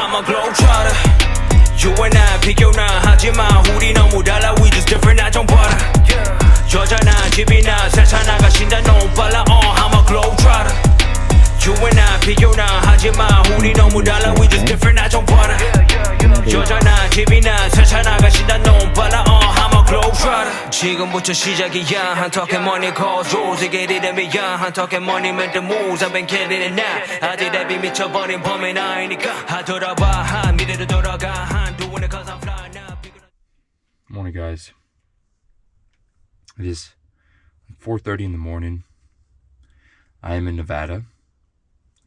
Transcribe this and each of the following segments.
I'm a globetrotter. You and I 비교나 하지마 우리 너무 달라 we just different 나 좀 봐라 여자나 집이나 세차 나가신다 너무 빨라 I'm a globetrotter. You and I 비교나 하지마 우리 너무 달라 we just different 나 좀 봐라 여자나 집이나 세차 나가신다 너무 빨라 I'm a globetrotter. 지금부터 시작이야 한턱에 money calls 오지게 리듬이야 한턱에 money meant the moves I've been killing it now 아직 랩이 미쳐버린 범인 아니니까 하더라봐 한 미래로 돌아가 한 doing it cause I'm flying now. Morning, guys. It is 4:30 in the morning. I am in Nevada,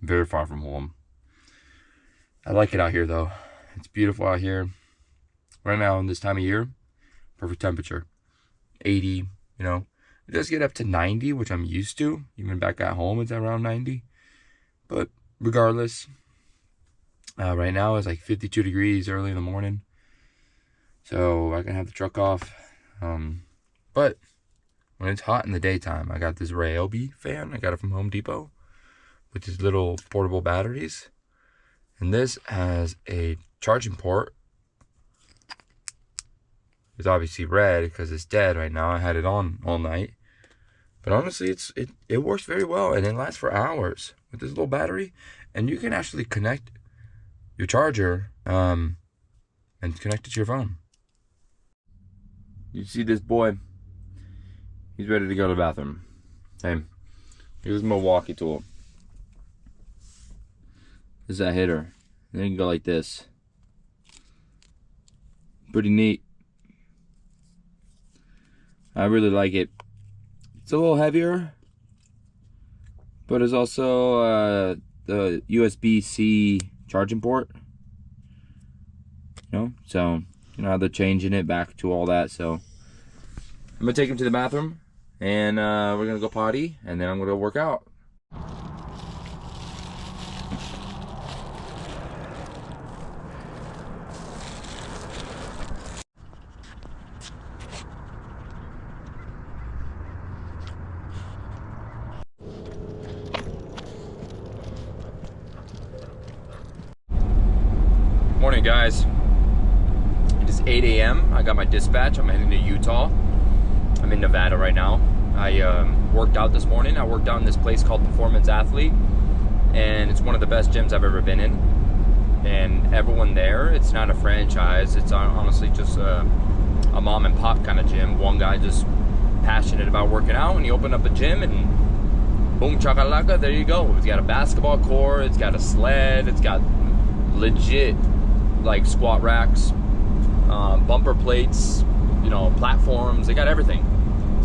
very far from home. I like it out here though. It's beautiful out here. Right now in this time of year, perfect temperature. 80, you know. It does get up to 90, which I'm used to. Even back at home, it's around 90. But regardless, right now it's like 52 degrees early in the morning. So I can have the truck off. But when it's hot in the daytime, I got this Ryobi fan. I got it from Home Depot with these little portable batteries. And this has a charging port. It's obviously red because it's dead right now. I had it on all night. But honestly, it works very well and it lasts for hours with this little battery. And you can actually connect your charger and connect it to your phone. You see this boy? He's ready to go to the bathroom. Hey, here's a Milwaukee tool. This is a hitter. And then you can go like this. Pretty neat. I really like it. It's a little heavier, but it's also the USB-C charging port. You know, so you know how they're changing it back to all that. So I'm gonna take him to the bathroom, and we're gonna go potty, and then I'm gonna go work out. Morning, guys. It is 8 a.m. I got my dispatch. I'm heading to Utah. I'm in Nevada right now. I worked out this morning. I worked out in this place called Performance Athlete, and it's one of the best gyms I've ever been in. And everyone there, it's not a franchise. It's honestly just a mom and pop kind of gym. One guy just passionate about working out, and he opened up a gym, and boom chakalaka, there you go. It's got a basketball court. It's got a sled. It's got legit like squat racks, bumper plates, you know, platforms. They got everything.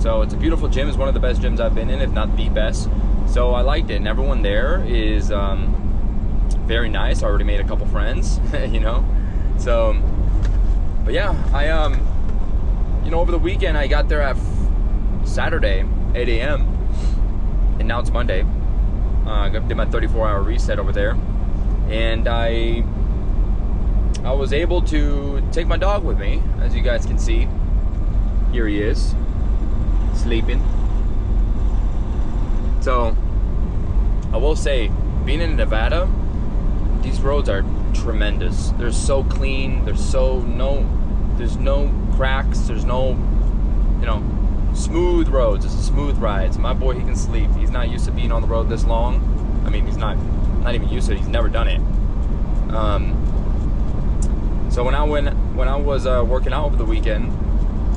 So it's a beautiful gym. It's one of the best gyms I've been in, if not the best. So I liked it, and everyone there is very nice. I already made a couple friends, you know. So, but yeah, I you know, over the weekend I got there at Saturday, 8 a.m. and now it's Monday. I did my 34-hour reset over there, and I was able to take my dog with me, as you guys can see. Here he is, sleeping. So, I will say, being in Nevada, these roads are tremendous. They're so clean. There's no cracks. There's no, you know, smooth roads. It's a smooth ride. So my boy, he can sleep. He's not used to being on the road this long. I mean, he's not even used to it. He's never done it. So when I was working out over the weekend,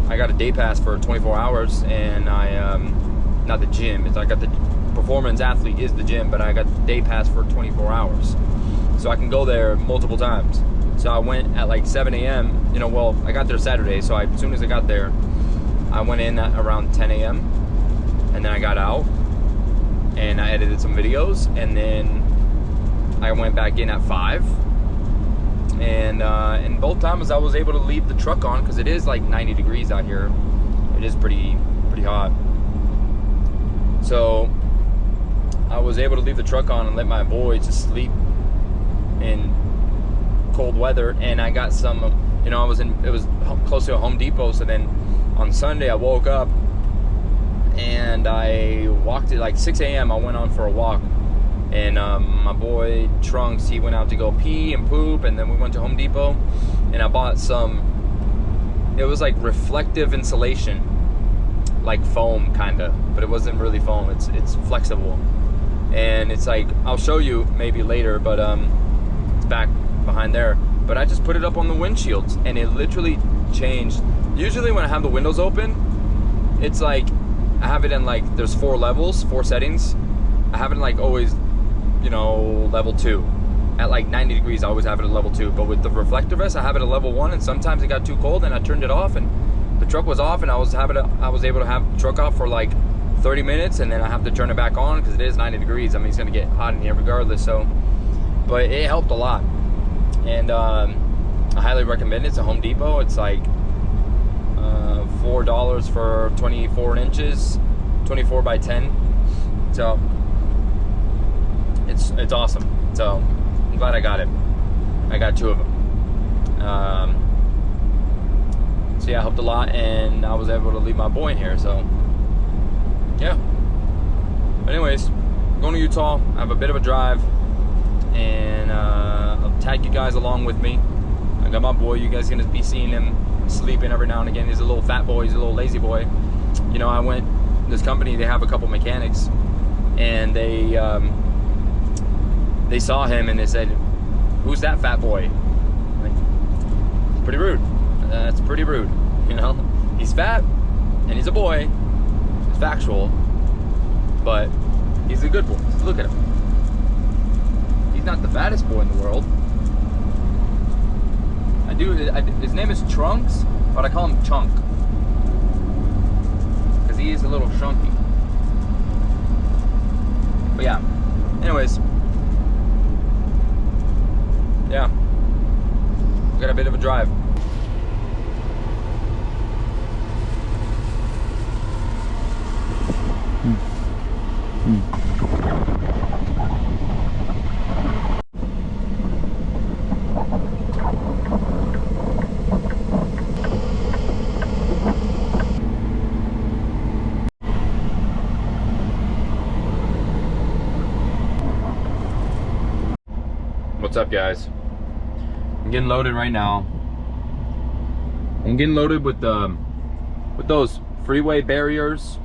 I got a day pass for 24 hours, and I not the gym. I got the Performance Athlete is the gym, but I got the day pass for 24 hours, so I can go there multiple times. So I went at like 7 a.m. You know, well, I got there Saturday, so as soon as I got there, I went in at around 10 a.m. and then I got out and I edited some videos, and then I went back in at 5. And both times I was able to leave the truck on because it is like 90 degrees out here. It is pretty hot. So I was able to leave the truck on and let my boy just sleep in cold weather. And I got some, you know, it was close to a Home Depot. So then on Sunday I woke up and I walked at like 6 a.m. I went on for a walk And my boy Trunks, he went out to go pee and poop, and then we went to Home Depot, and I bought some, it was like reflective insulation, like foam kinda, but it wasn't really foam, it's flexible. And it's like, I'll show you maybe later, but it's back behind there. But I just put it up on the windshields, and it literally changed. Usually when I have the windows open, it's like, I have it in like, there's 4 levels, 4 settings. I have it in like always, you know, level 2. At like 90 degrees, I always have it at level 2. But with the reflector vest, I have it at level 1, and sometimes it got too cold and I turned it off, and the truck was off, and I was able to have the truck off for like 30 minutes, and then I have to turn it back on because it is 90 degrees. I mean, it's gonna get hot in here regardless, so. But it helped a lot. And I highly recommend it. It's a Home Depot. It's like $4 for 24 inches, 24 by 10. So it's awesome. So I'm glad I got it. I got 2 of them. So yeah, it helped a lot, and I was able to leave my boy in here. So yeah. But anyways, going to Utah. I have a bit of a drive, and I'll tag you guys along with me. I got my boy. You guys are gonna be seeing him sleeping every now and again. He's a little fat boy. He's a little lazy boy. You know, I went, this company, they have a couple mechanics, and they saw him and they said, "Who's that fat boy?" I'm like, it's pretty rude. That's pretty rude. You know, he's fat and he's a boy. It's factual, but he's a good boy. Look at him. He's not the fattest boy in the world. His name is Trunks, but I call him Chunk, because he is a little chunky. But yeah, anyways, yeah, got a bit of a drive. What's up, guys? I'm getting loaded right now. I'm getting loaded with those freeway barriers.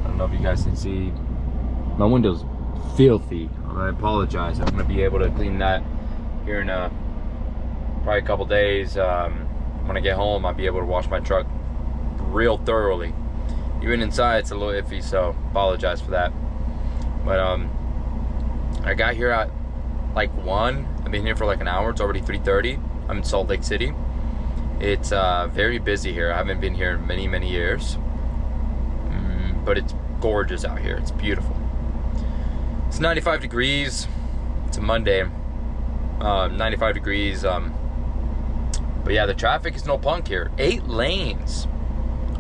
I don't know if you guys can see. My window's filthy. I apologize. I'm gonna be able to clean that here in probably a couple days. When I get home, I'll be able to wash my truck real thoroughly. Even inside, it's a little iffy, so apologize for that. But I got here at like 1. I've been here for like an hour. It's already 3:30. I'm in Salt Lake City. It's very busy here. I haven't been here in many years, but it's gorgeous out here. It's beautiful. It's 95 degrees. It's a Monday. 95 degrees. But yeah, the traffic is no punk here. 8 lanes.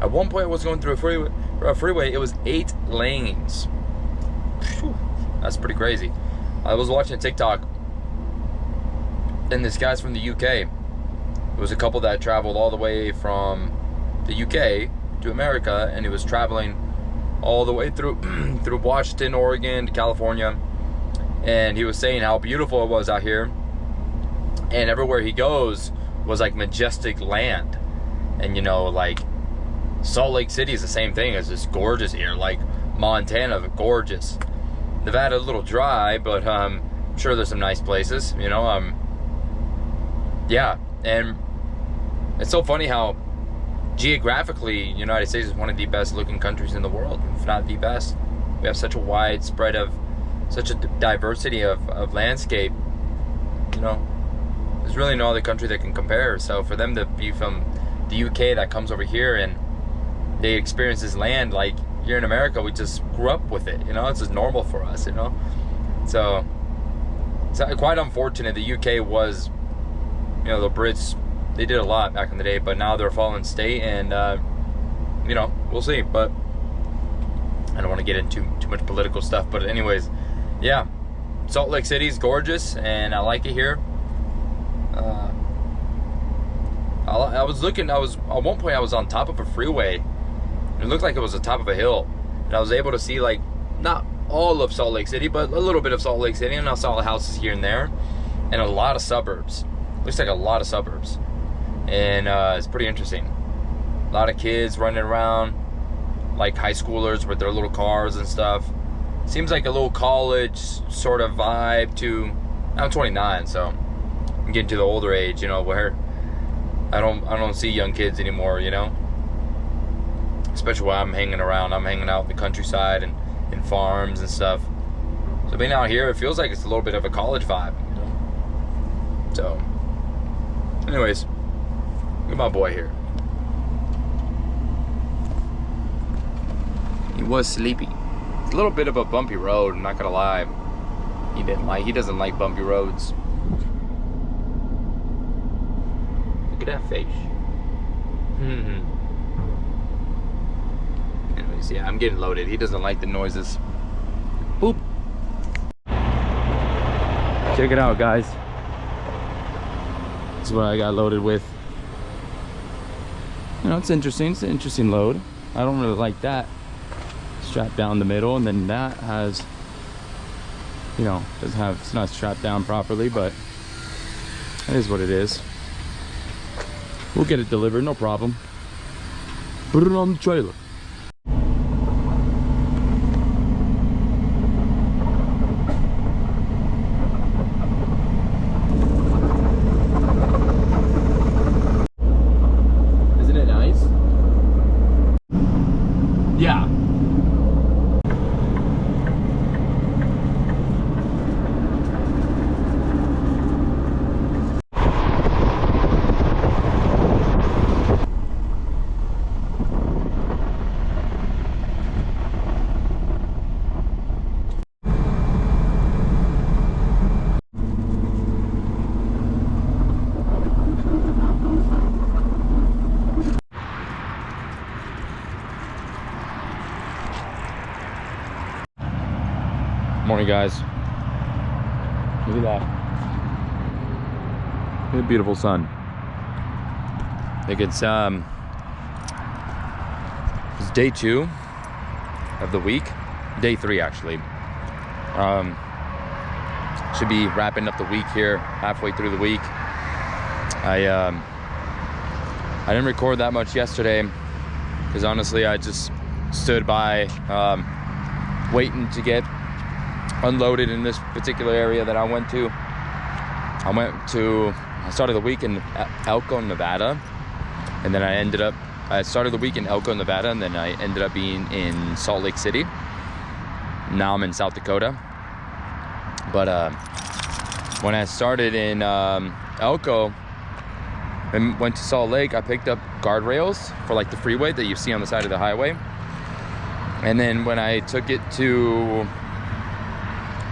At one point I was going through a freeway. It was 8 lanes. Whew, that's pretty crazy. I was watching TikTok, and this guy's from the UK. It was a couple that traveled all the way from the UK to America, and he was traveling all the way through through Washington, Oregon to California, and he was saying how beautiful it was out here, and everywhere he goes was like majestic land. And you know, like Salt Lake City is the same thing. It's just gorgeous here. Like Montana, gorgeous. Nevada, a little dry, but I'm sure there's some nice places, you know. Yeah, and it's so funny how geographically United States is one of the best looking countries in the world, if not the best. We have such a wide spread of, such a diversity of landscape, you know. There's really no other country that can compare. So for them to be from the UK that comes over here and they experience this land, like here in America, we just grew up with it, you know. It's just normal for us, you know. So it's quite unfortunate. The UK was, you know, the Brits, they did a lot back in the day, but now they're a fallen state, and you know, we'll see. But I don't want to get into too much political stuff. But anyways, yeah, Salt Lake City is gorgeous, and I like it here. I was at one point I was on top of a freeway. It looked like it was the top of a hill, and I was able to see like not all of Salt Lake City, but a little bit of Salt Lake City, and I saw houses here and there, and a lot of suburbs. Looks like a lot of suburbs, and it's pretty interesting. A lot of kids running around, like high schoolers with their little cars and stuff. Seems like a little college sort of vibe to. I'm 29, so I'm getting to the older age, you know, where I don't see young kids anymore, you know. Especially while I'm hanging around. I'm hanging out in the countryside and in farms and stuff. So being out here, it feels like it's a little bit of a college vibe, you know. So, anyways, look at my boy here. He was sleepy. It's a little bit of a bumpy road, I'm not gonna lie. He doesn't like bumpy roads. Look at that face. Anyways, yeah, I'm getting loaded. He doesn't like the noises. Boop. Check it out, guys. This is what I got loaded with. You know, it's interesting. It's an interesting load. I don't really like that. Strapped down the middle, and then that has, you know, it's not strapped down properly, but it is what it is. We'll get it delivered, no problem. Put it on the trailer. Isn't it nice? Yeah. Morning, guys. Look at that. Look at the beautiful sun. I think it's day 2 of the week. Day 3, actually. Should be wrapping up the week here, halfway through the week. I didn't record that much yesterday because honestly I just stood by waiting to get unloaded in this particular area that I went to. I started the week in Elko, Nevada, and then I started the week in Elko, Nevada, and then I ended up being in Salt Lake City. Now I'm in South Dakota. But when I started in Elko and went to Salt Lake, I picked up guardrails for like the freeway that you see on the side of the highway. And then when I took it to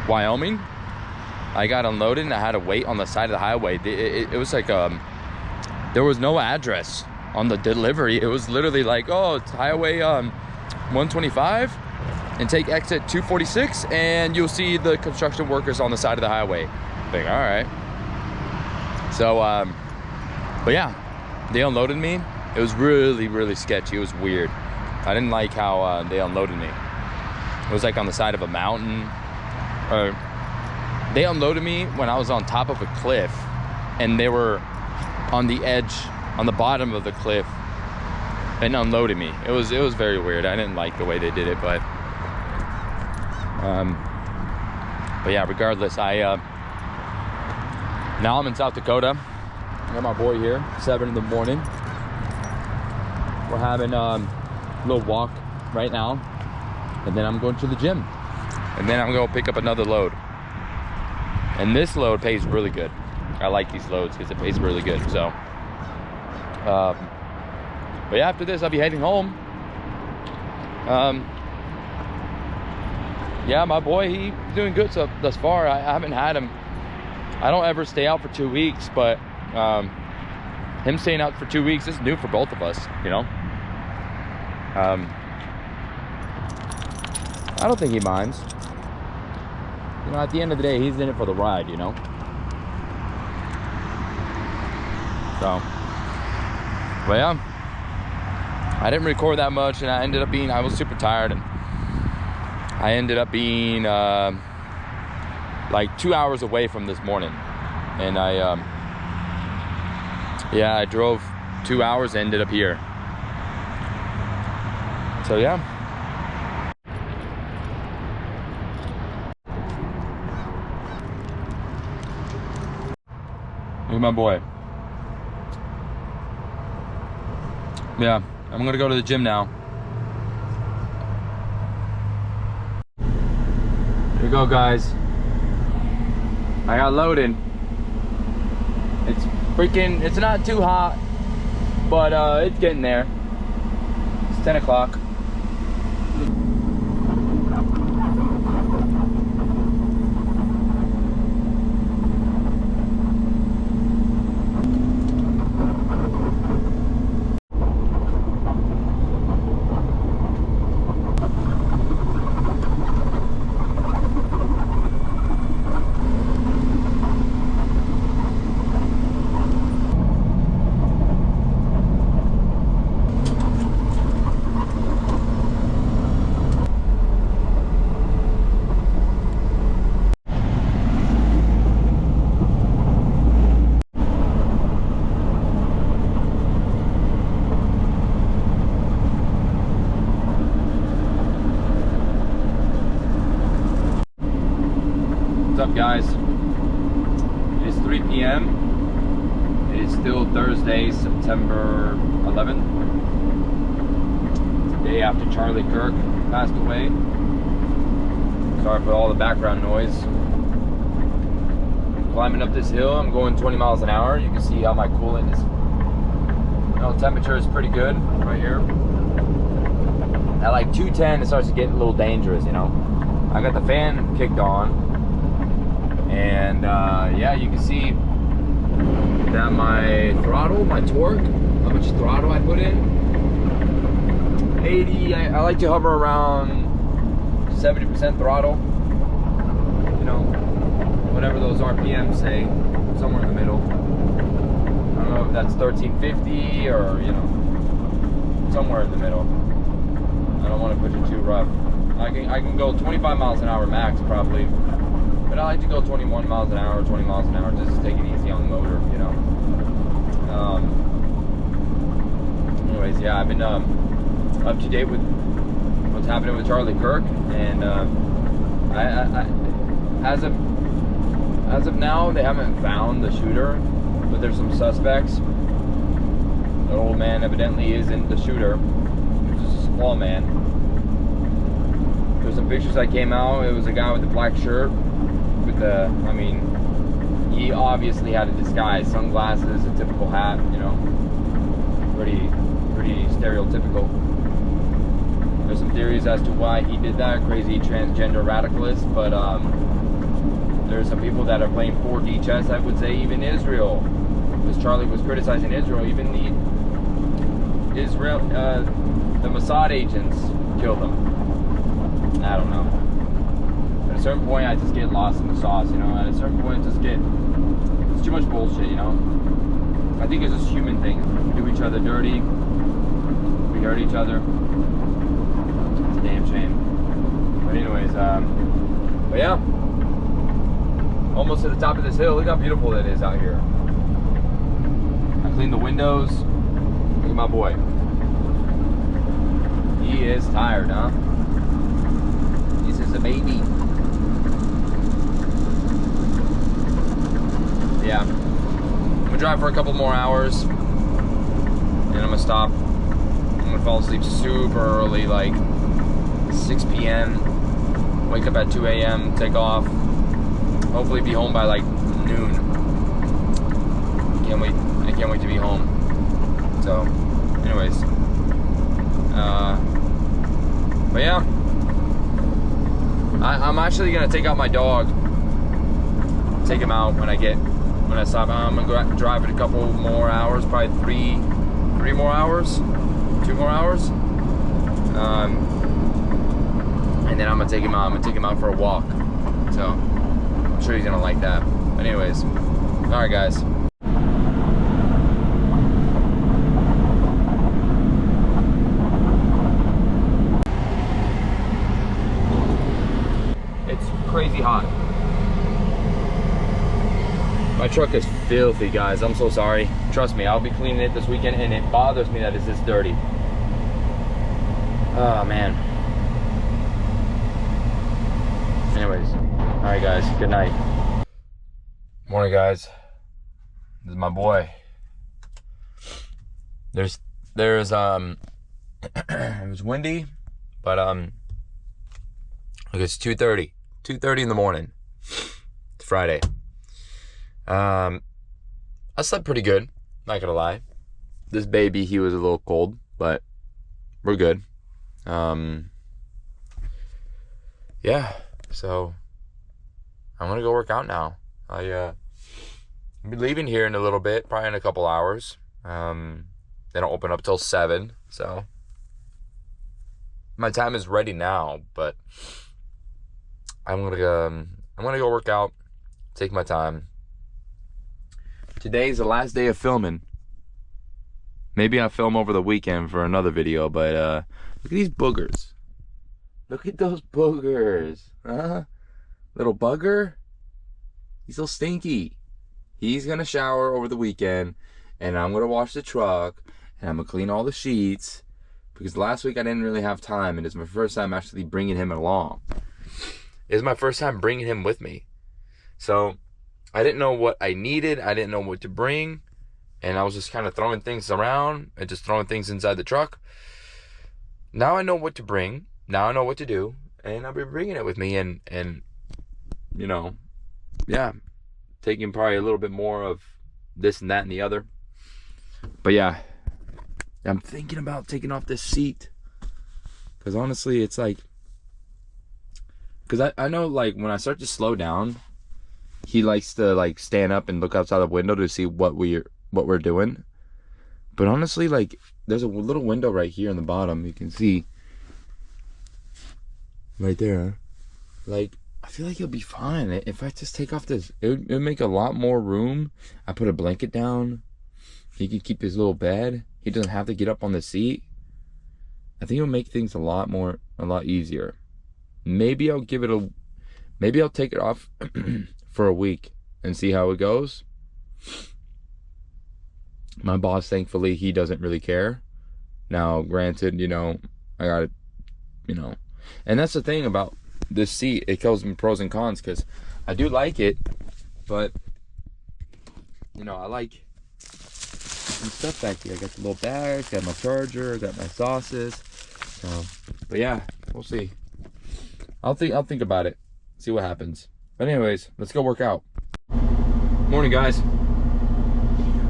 Wyoming, I got unloaded and I had to wait on the side of the highway. It was like there was no address on the delivery. It was literally like, oh, it's highway 125 and take exit 246 and you'll see the construction workers on the side of the highway. I'm like, all right. So but yeah, they unloaded me. It was really, really sketchy. It was weird. I didn't like how they unloaded me. It was like on the side of a mountain. They unloaded me when I was on top of a cliff, and they were on the edge, on the bottom of the cliff, and unloaded me. It was very weird. I didn't like the way they did it, but yeah, regardless, now I'm in South Dakota. I got my boy here, 7 in the morning. We're having a little walk right now, and then I'm going to the gym. And then I'm gonna pick up another load. And this load pays really good. I like these loads because it pays really good. So, but yeah, after this, I'll be heading home. Yeah, my boy, he's doing good thus far. I haven't had him. I don't ever stay out for 2 weeks, but him staying out for 2 weeks is new for both of us, you know. I don't think he minds. You know, at the end of the day, he's in it for the ride, you know. So, but yeah, I didn't record that much, and I was super tired, and I ended up being like 2 hours away from this morning, and I drove 2 hours, ended up here. So yeah. Look at my boy. Yeah, I'm gonna go to the gym now. Here we go, guys. I got loaded. It's not too hot, but it's getting there. It's 10 o'clock. What's up, guys? It is 3 p.m. It is still Thursday, September 11th. It's the day after Charlie Kirk passed away. Sorry for all the background noise. Climbing up this hill, I'm going 20 miles an hour. You can see how my coolant is. Temperature is pretty good right here. At like 210, it starts to get a little dangerous, you know. I got the fan kicked on. And yeah, you can see that my throttle, my torque, how much throttle I put in, 80, I like to hover around 70% throttle, you know, whatever those RPMs say, somewhere in the middle. I don't know if that's 1350 or, you know, somewhere in the middle. I don't want to push it too rough. I can go 25 miles an hour max probably. But I like to go 21 miles an hour, 20 miles an hour, just to take it easy on the motor, you know. Anyways, yeah, I've been up to date with what's happening with Charlie Kirk, and as of now, they haven't found the shooter, but there's some suspects. The old man evidently isn't the shooter. He's just a small man. There's some pictures that came out. It was a guy with a black shirt. I mean, he obviously had a disguise, sunglasses, a typical hat, you know, pretty stereotypical. There's some theories as to why he did that, crazy transgender radicalist, but there's some people that are playing 4D chess, I would say, even Israel, because Charlie was criticizing Israel, even the Mossad agents killed him. I don't know. At a certain point, I just get lost in the sauce, you know. At a certain point, it's too much bullshit, you know. I think it's just a human thing. We do each other dirty. We hurt each other. It's a damn shame. But anyways, but yeah. Almost to the top of this hill. Look how beautiful it is out here. I cleaned the windows. Look at my boy. He is tired, huh? This is a baby. Yeah, I'm gonna drive for a couple more hours, and I'm gonna stop. I'm gonna fall asleep super early, like 6 p.m. Wake up at 2 a.m. Take off. Hopefully, be home by like noon. I can't wait to be home. So, anyways, but yeah, I'm actually gonna take out my dog. Take him out when I stop. I'm gonna go drive it a couple more hours, probably three more hours, 2 more hours, and then I'm gonna take him out. I'm gonna take him out for a walk. So I'm sure he's gonna like that. But anyways, all right, guys. truck is filthy, guys. I'm so sorry. Trust me, I'll be cleaning it this weekend, and it bothers me that it's this dirty. Oh, man. Anyways, all right, guys. Good night. Morning, guys. This is my boy. There's it was windy, but look, it's 2:30 in the morning. It's Friday. I slept pretty good, not gonna lie. This baby, he was a little cold, but we're good. Yeah, so I'm gonna go work out now. I'll be leaving here in a little bit, probably in a couple hours. They don't open up till 7, so my time is ready now, but I'm gonna go work out, take my time. Today's the last day of filming. Maybe I'll film over the weekend for another video, but look at these boogers. Look at those boogers. Huh? Little bugger. He's so stinky. He's gonna shower over the weekend, and I'm gonna wash the truck, and I'm gonna clean all the sheets, because last week I didn't really have time, and it's my first time actually bringing him along. It's my first time bringing him with me. So I didn't know what I needed. I didn't know what to bring, and I was just kind of throwing things around and just throwing things inside the truck. Now I know what to bring. Now I know what to do, and I'll be bringing it with me, and you know, yeah, taking probably a little bit more of this and that and the other. But yeah, I'm thinking about taking off this seat, because honestly, it's like, because I know, like, when I start to slow down, he likes to, like, stand up and look outside the window to see what we're doing. But honestly, like, there's a little window right here in the bottom, you can see right there. Like, I feel like he'll be fine if I just take off this. It would make a lot more room. I put a blanket down. He can keep his little bed. He doesn't have to get up on the seat. I think it'll make things a lot easier. Maybe I'll take it off for a week and see how it goes. My boss, thankfully, he doesn't really care. Now, granted, you know, I got it, you know, and that's the thing about this seat. It goes in pros and cons, because I do like it, but you know, I like some stuff back here. I got the little bag, got my charger, got my sauces. But yeah, we'll see. I'll think about it, see what happens. But anyways, let's go work out. Morning, guys.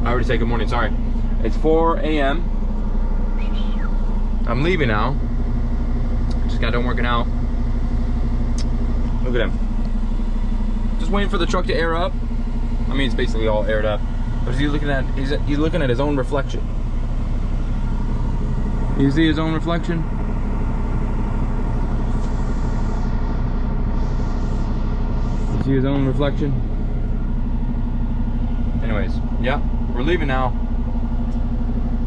I already said good morning, sorry. It's 4 a.m. I'm leaving now. Just got done working out. Look at him. Just waiting for the truck to air up. I mean, it's basically all aired up. But he's looking at his own reflection. You see his own reflection? You see his own reflection? Anyways, yeah, we're leaving now.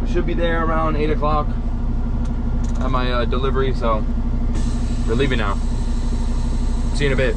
We should be there around 8 o'clock at my delivery, so we're leaving now. See you in a bit.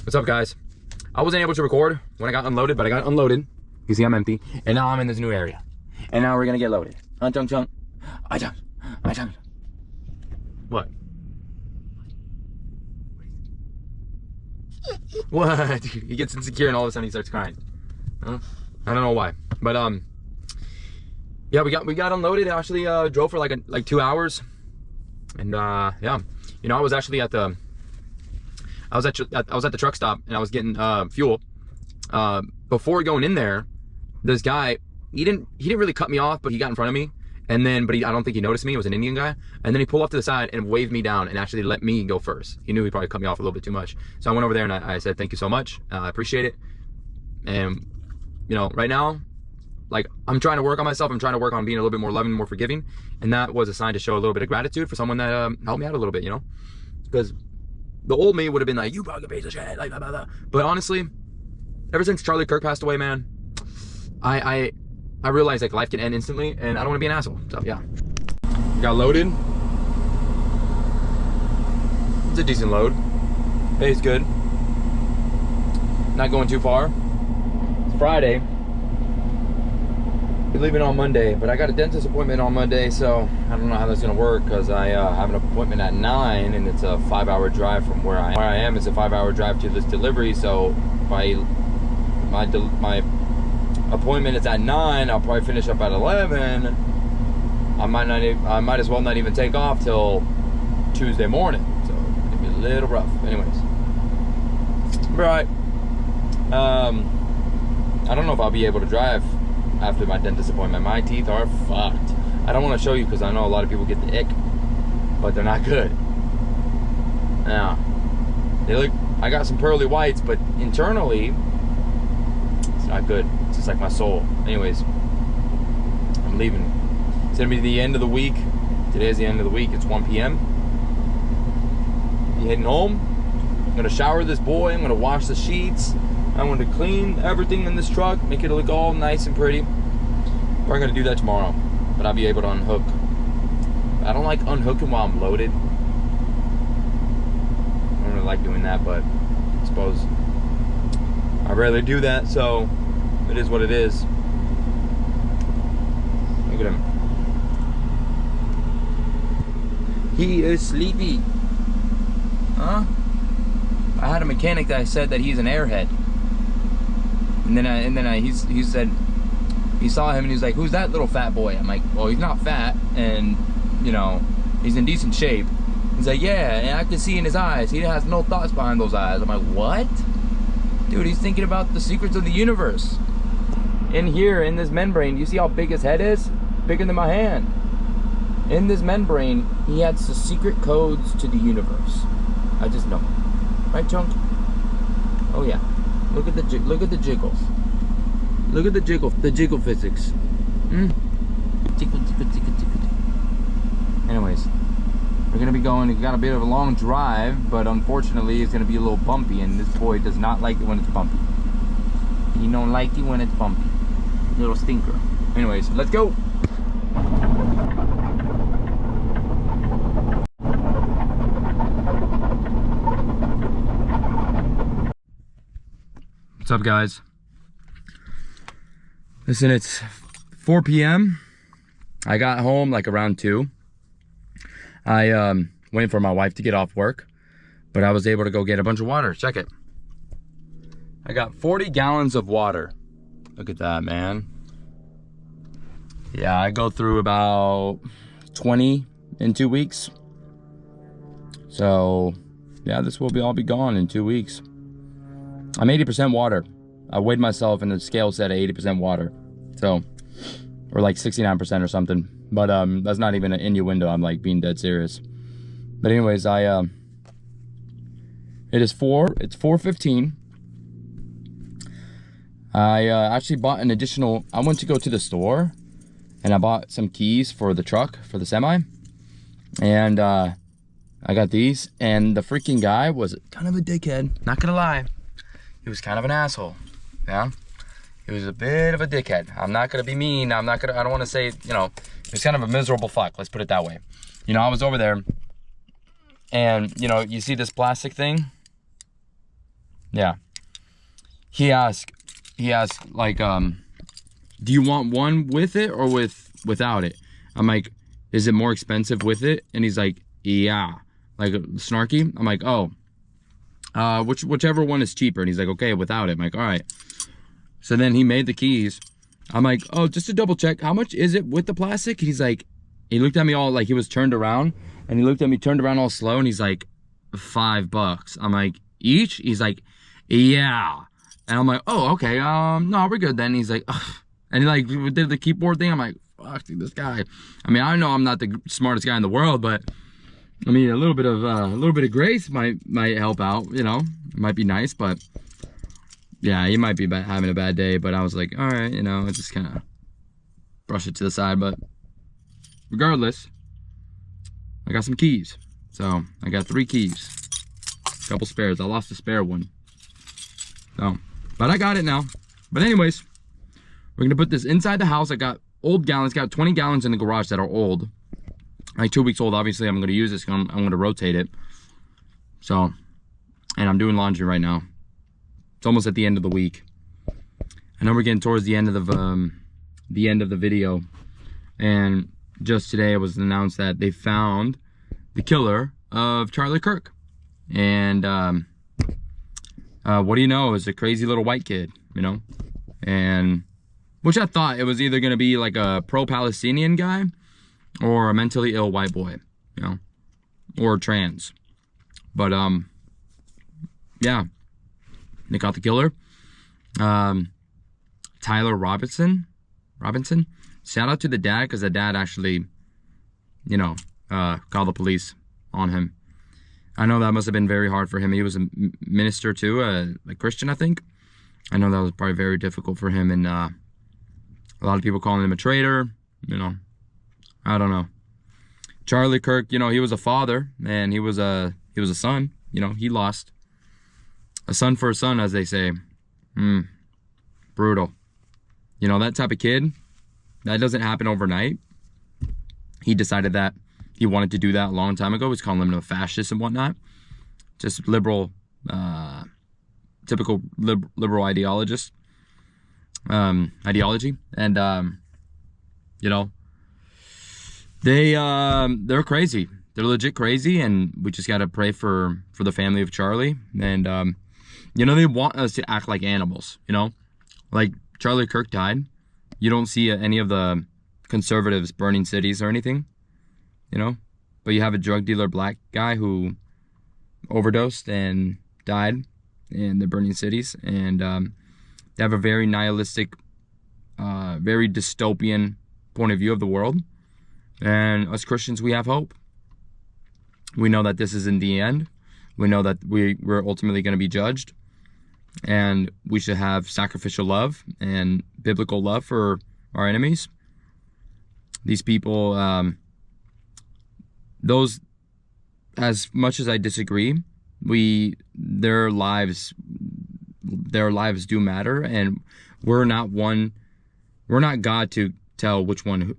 What's up, guys? I wasn't able to record when I got unloaded, but I got unloaded. You see, I'm empty, and now I'm in this new area, and now we're gonna get loaded. What? What? He gets insecure, and all of a sudden he starts crying. Huh? I don't know why, but yeah, we got unloaded. I actually drove for like 2 hours, and yeah, you know, I was actually at the I was at the truck stop and I was getting fuel. Before going in there, this guy, he didn't really cut me off, but he got in front of me. And then, I don't think he noticed me. It was an Indian guy. And then he pulled off to the side and waved me down and actually let me go first. He knew he probably cut me off a little bit too much. So I went over there and I said, thank you so much. I appreciate it. And, you know, right now, like, I'm trying to work on myself. I'm trying to work on being a little bit more loving, more forgiving. And that was a sign to show a little bit of gratitude for someone that helped me out a little bit, you know? Because the old me would have been like, you fucking piece of shit, like, blah, blah, blah. But honestly, ever since Charlie Kirk passed away, man, I realized like life can end instantly and I don't want to be an asshole. So yeah. Got loaded. It's a decent load. Pays good. Not going too far. It's Friday. We're leaving on Monday, but I got a dentist appointment on Monday, so I don't know how that's gonna work because I have an appointment at 9 and it's a 5-hour drive from where I am. It's a 5-hour drive to this delivery, so if my appointment is at 9, I'll probably finish up at 11. I might as well not even take off till Tuesday morning, so it's gonna be a little rough. Anyways, right. I don't know if I'll be able to drive after my dentist appointment. My teeth are fucked. I don't want to show you because I know a lot of people get the ick, but they're not good. Now, they look. I got some pearly whites, but internally, it's not good. It's just like my soul. Anyways, I'm leaving. It's gonna be the end of the week. Today's the end of the week. It's 1 p.m. Be heading home. I'm gonna shower this boy. I'm gonna wash the sheets. I'm gonna clean everything in this truck, make it look all nice and pretty. Probably gonna do that tomorrow, but I'll be able to unhook. I don't like unhooking while I'm loaded. I don't really like doing that, but I suppose I rarely do that, so it is what it is. Look at him. He is sleepy. Huh? I had a mechanic that said that he's an airhead. And then he said, he saw him and he's like, who's that little fat boy? I'm like, well, he's not fat, and you know, he's in decent shape. He's like, yeah, and I can see in his eyes, he has no thoughts behind those eyes. I'm like, what? Dude, he's thinking about the secrets of the universe. In here, in this membrane, you see how big his head is? Bigger than my hand. In this membrane, he has the secret codes to the universe. I just know. Right, Chunk? Oh yeah. Look at the jiggles. Look at the jiggle physics. Jiggle. Anyways, we're gonna be going. We got a bit of a long drive, but unfortunately, it's gonna be a little bumpy, and this boy does not like it when it's bumpy. He don't like it when it's bumpy. Little stinker. Anyways, let's go. What's up, guys? Listen, it's 4 p.m. I got home like around 2. I waiting for my wife to get off work, but I was able to go get a bunch of water. Check it. I got 40 gallons of water. Look at that, man. Yeah, I go through about 20 in 2 weeks. So, yeah, this will all be gone in 2 weeks. I'm 80% water. I weighed myself and the scale said 80% water. So, or like 69% or something. But that's not even an innuendo. I'm like being dead serious. But anyways, it's 4:15. I actually bought an additional, I went to go to the store and I bought some keys for the truck, for the semi. And I got these, and the freaking guy was kind of a dickhead, not gonna lie. He was kind of an asshole, yeah? He was a bit of a dickhead. I'm not gonna be mean, I don't wanna say, you know, he was kind of a miserable fuck, let's put it that way. You know, I was over there, and, you know, you see this plastic thing? Yeah. He asked, like, do you want one with it or without it? I'm like, is it more expensive with it? And he's like, yeah. Like, snarky. I'm like, oh. Whichever one is cheaper. And he's like, okay, without it. I'm like, all right. So then he made the keys. I'm like, oh, just to double check, how much is it with the plastic? He's like, he looked at me all like he was turned around, and he looked at me turned around all slow, and he's like, $5. I'm like, each? He's like, yeah. And I'm like, oh, okay, no, we're good then. He's like, ugh. And he like did the keyboard thing. I'm like, fuck, dude, this guy. I mean, I know I'm not the smartest guy in the world, but I mean, a little bit of grace might help out, you know. It might be nice, but yeah, he might be having a bad day. But I was like, all right, you know, just kind of brush it to the side. But regardless, I got some keys. So I got 3 keys, a couple spares. I lost a spare one. So, but I got it now. But anyways, we're gonna put this inside the house. I got old gallons, got 20 gallons in the garage that are old. Like 2 weeks old. Obviously, I'm gonna use this. I'm gonna rotate it. So, and I'm doing laundry right now. It's almost at the end of the week. I know we're getting towards the end of the video, and just today it was announced that they found the killer of Charlie Kirk. And what do you know? It's a crazy little white kid, you know, and which I thought it was either gonna be like a pro-Palestinian guy or a mentally ill white boy, you know, or trans. But yeah, they caught the killer. Tyler Robinson. Shout out to the dad, because the dad actually, you know, called the police on him. I know that must have been very hard for him. He was a minister too, a Christian, I think. I know that was probably very difficult for him, and a lot of people calling him a traitor, you know. I don't know. Charlie Kirk, you know, he was a father, and he was a son. You know, he lost a son for a son, as they say. Brutal. You know, that type of kid, that doesn't happen overnight. He decided that he wanted to do that a long time ago. He's calling him a fascist and whatnot. Just liberal, typical liberal ideologist, ideology. And, you know, they're crazy. They're legit crazy, and we just got to pray for the family of Charlie. And, you know, they want us to act like animals, you know? Like, Charlie Kirk died. You don't see any of the conservatives burning cities or anything, you know? But you have a drug dealer black guy who overdosed and died, and they're burning cities. And they have a very nihilistic, very dystopian point of view of the world. And us Christians, we have hope. We know that this isn't the end. We know that we're ultimately going to be judged. And we should have sacrificial love and biblical love for our enemies. These people, those, as much as I disagree, their lives do matter, and we're not God to tell which one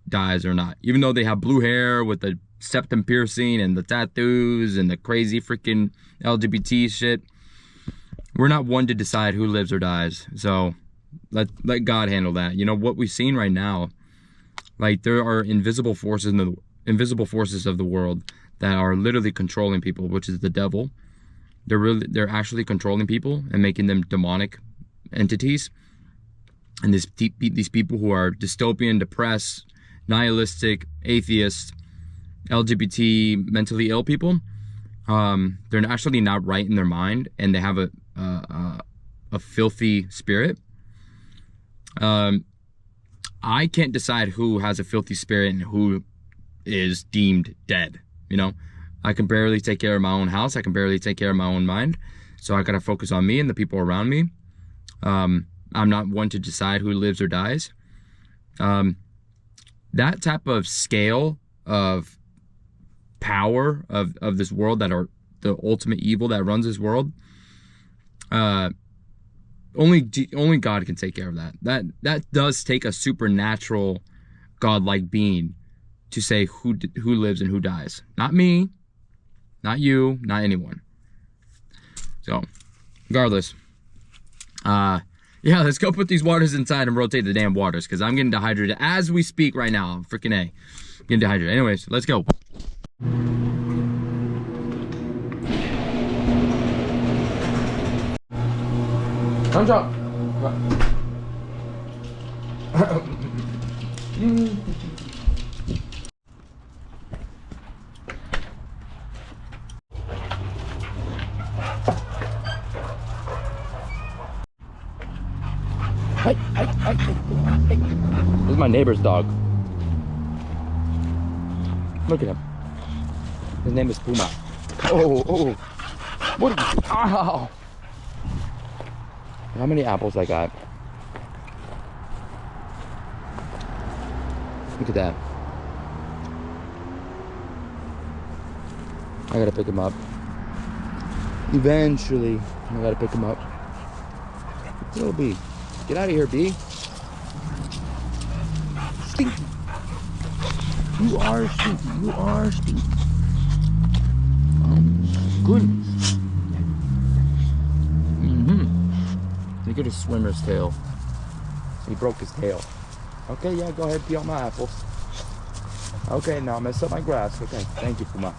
dies or not. Even though they have blue hair with the septum piercing and the tattoos and the crazy freaking LGBT shit, we're not one to decide who lives or dies. So let God handle that. You know what we've seen right now, like there are invisible forces of the world that are literally controlling people, which is the devil. They're actually controlling people and making them demonic entities. And these people who are dystopian, depressed, nihilistic, atheist, LGBT, mentally ill people, they're actually not right in their mind, and they have a filthy spirit. I can't decide who has a filthy spirit and who is deemed dead. You know, I can barely take care of my own house. I can barely take care of my own mind. So I gotta focus on me and the people around me. I'm not one to decide who lives or dies. That type of scale of power of this world, that are the ultimate evil that runs this world, only God can take care of that. That does take a supernatural, godlike being to say who lives and who dies. Not me, not you, not anyone. So, regardless, yeah, let's go put these waters inside and rotate the damn waters, because I'm getting dehydrated as we speak right now. Freaking A. Getting dehydrated. Anyways, let's go. Come on. This is my neighbor's dog. Look at him. His name is Puma. Oh. What? Ow. How many apples I got? Look at that. I gotta pick him up. Eventually, I gotta pick him up. Little B. Get out of here, B. Stinky. You are stinky. You are stinky. Oh, goodness. Look at his swimmer's tail. He broke his tail. Okay, yeah, go ahead, pee on my apples. Okay, now mess up my grass. Okay, thank you, Puma.